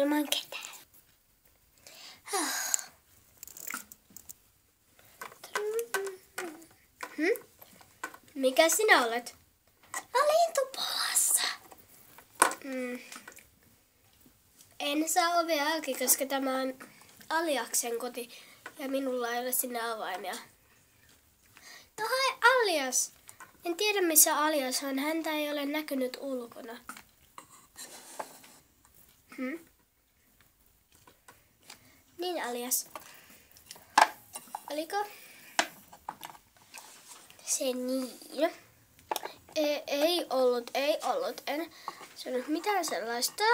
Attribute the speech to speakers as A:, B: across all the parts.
A: ilman ketään. Mikä sinä olet?
B: Lintupalassa.
A: En saa ovea auki, koska tämä on Aliaksen koti ja minulla ei ole sinne avaimia. No hai Alias! En tiedä missä Alias on, häntä ei ole näkynyt ulkona. Niin Alias. Oliko se niin? Ei ollut. En sanonut mitään sellaista.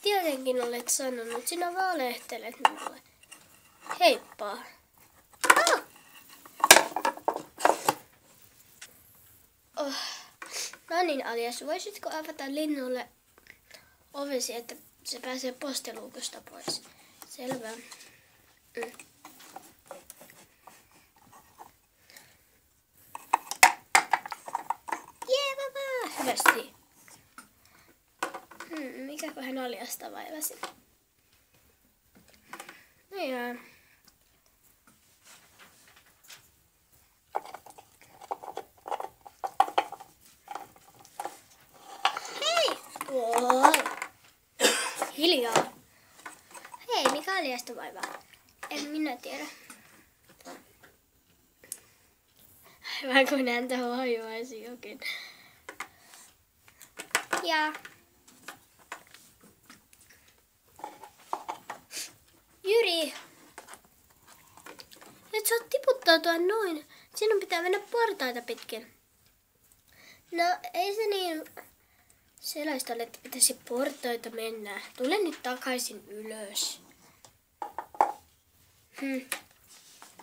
A: Tietenkin olet sanonut. Sinä valehtelet minulle. Heippa. No niin, Alias, voisitko avata linnulle ovesi, että se pääsee postiluukusta pois? Selvä. Hyvästi. Mikäköhän Aliasta vaivasi? No joo. Hei! Hiljaa. Hei, mikä Aliasta vaivaa? En minä tiedä. Aivan kun häntä hoivaisi jokin. Ja Jyri, et saa tiputtautua noin. Sinun pitää mennä portaita pitkin. No ei se niin sellaista ole, että pitäisi portaita mennä. Tule nyt takaisin ylös.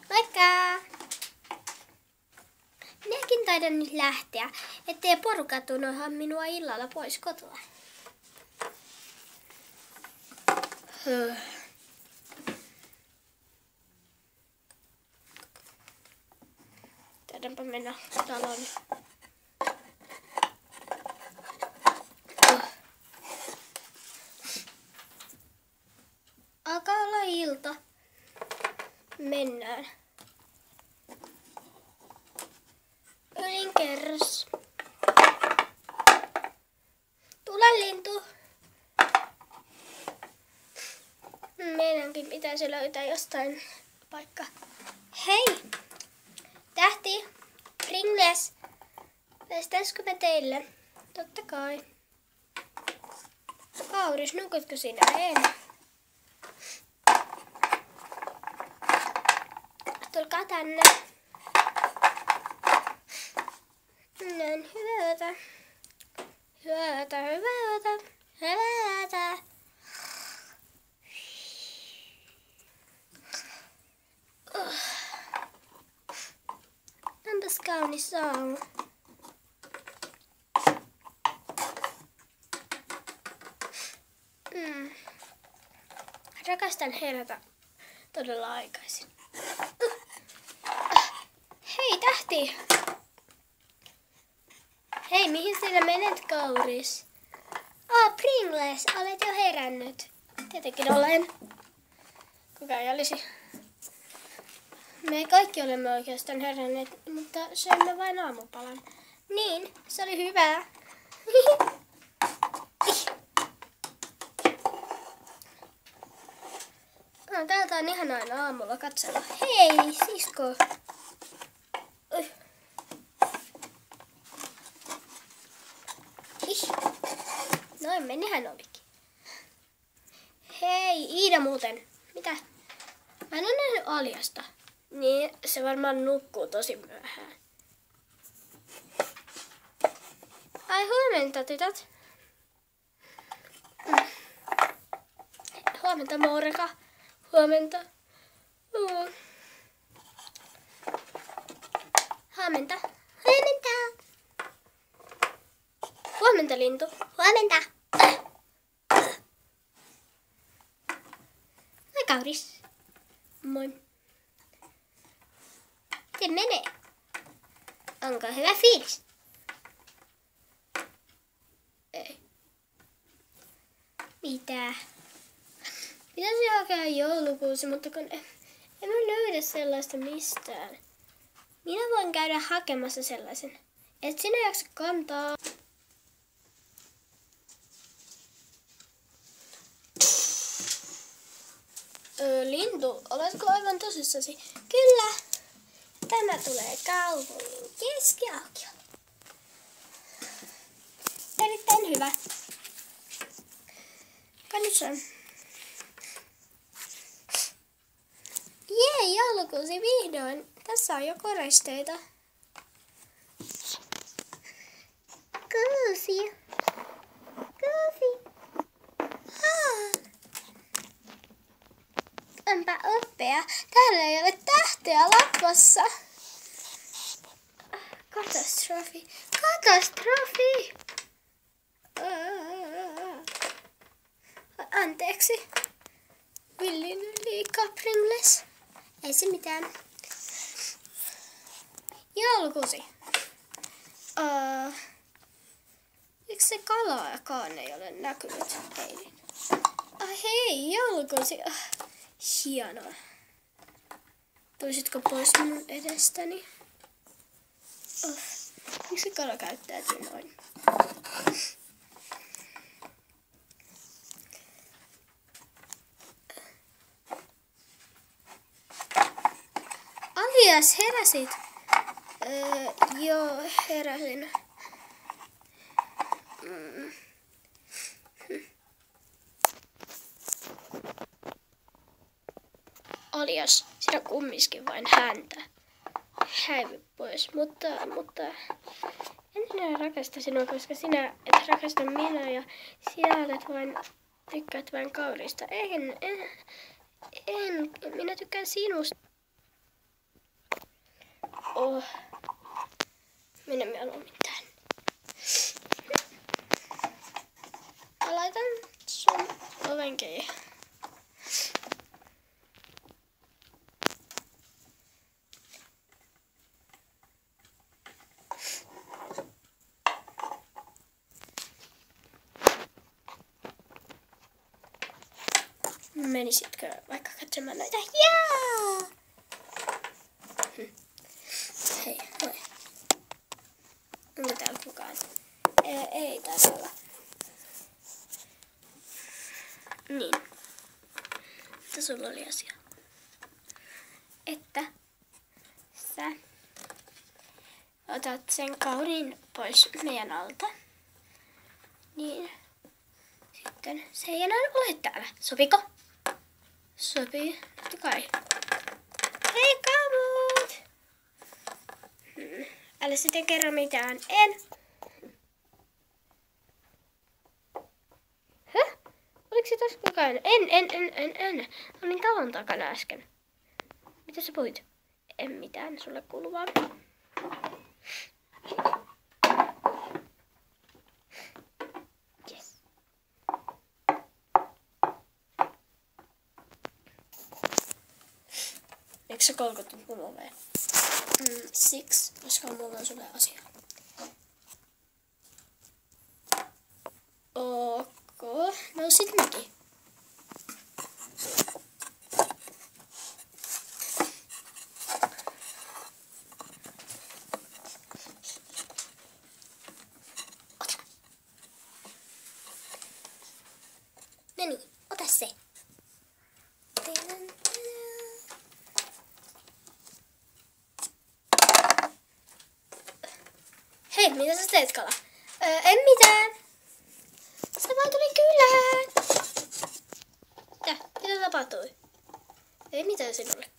A: Moikka! Minäkin taidan nyt lähteä, ettei porukat unohda minua illalla pois kotoa. Taidaanpa mennä taloon. Alkaa olla ilta. Mennään. Ylinkerros. Tule lintu. Meidänkin pitäisi löytää jostain paikka. Hei! Tähti! Pringles! Päästäisikö me teille? Totta kai. Kauris, nukutko sinä? En. Tulkaa tänne. Näin, hyvää yötä. Hyvää yötä, hyvää yötä. Hyvää yötä. Onpas kaunis aamu. Rakastan herätä todella aikaisin. Hei Tähti! Hei, mihin sinä menet, Kauris? Pringles, olet jo herännyt. Tietenkin olen. Kuka ei olisi? Me kaikki olemme oikeastaan heränneet, mutta söimme vain aamupalan. Niin, se oli hyvää. Täältä on ihan aina aamulla katsella. Hei, sisko. Noin menihän olikin. Hei, Iida muuten. Mitä? Mä en ole nähnyt Aliasta. Niin, se varmaan nukkuu tosi myöhään. Ai huomenta, tytöt. Huomenta, Mooreka. Huomenta. Huomenta. Huomenta. Huomenta, lintu. Huomenta. Moi, Kauris. Moi. Miten menee? Onko hyvä fiilis? Ei. Mitä? Pitäisi hakea joulukuusi, mutta kun en mä löydä sellaista mistään. Minä voin käydä hakemassa sellaisen. Et sinä jaksa kantaa. Lintu, oletko aivan tosissasi? Kyllä. Tämä tulee kaupungin keskiaukiolle. Erittäin hyvä. Katsotaan. Jee, joulukuusi vihdoin. Tässä on jo koristeita. Kuusi. Onpa upea. Täällä ei ole tähteä latvassa. Katastrofi. Anteeksi. Villin liikaa Pringles. Ei se mitään. Joulukuusi. Miksi se kalaakaan ei ole näkynyt eilen? Hei, joulukuusi. Hienoa. Tulisitko pois minun edestäni? Miksi kala käyttäytyy noin? Alias, heräsit? Joo, heräsin. Alias, sinä kummiskin vain häntä. Häivy pois, mutta en enää rakasta sinua, koska sinä et rakasta minua ja sinä olet vain, tykkäät vain kaurista. Minä tykkään sinusta. Mene mieluummin tänne. Mä laitan sun oven kiinni. Menisitkö vaikka katsomaan näitä? Jaa! Hei, moi. Onko täällä kukaan? Ei taisi olla. Niin. Mitä sulla oli asia? Että sä otat sen kaurin pois meidän alta. Niin. Sitten se ei enää ole täällä. Sopiko? Sopii. Totta kai. Hei kamut! Älä sitten kerro mitään. En. Häh? Oliko se tässä kukaan? En. Olin talon takana äsken. Mitä sä puhuit? En mitään. Sulle kuuluu vaan. Yes. Eikö sä kolkuttanut mun oveen? Siksi, koska mulla on sulle asia. Ok, no sit mekin. No niin, ota se. Hei, mitä sä teet, kala? En mitään. Sä vaan tuli kylään. Mitä tapahtui? Ei mitään sinulle.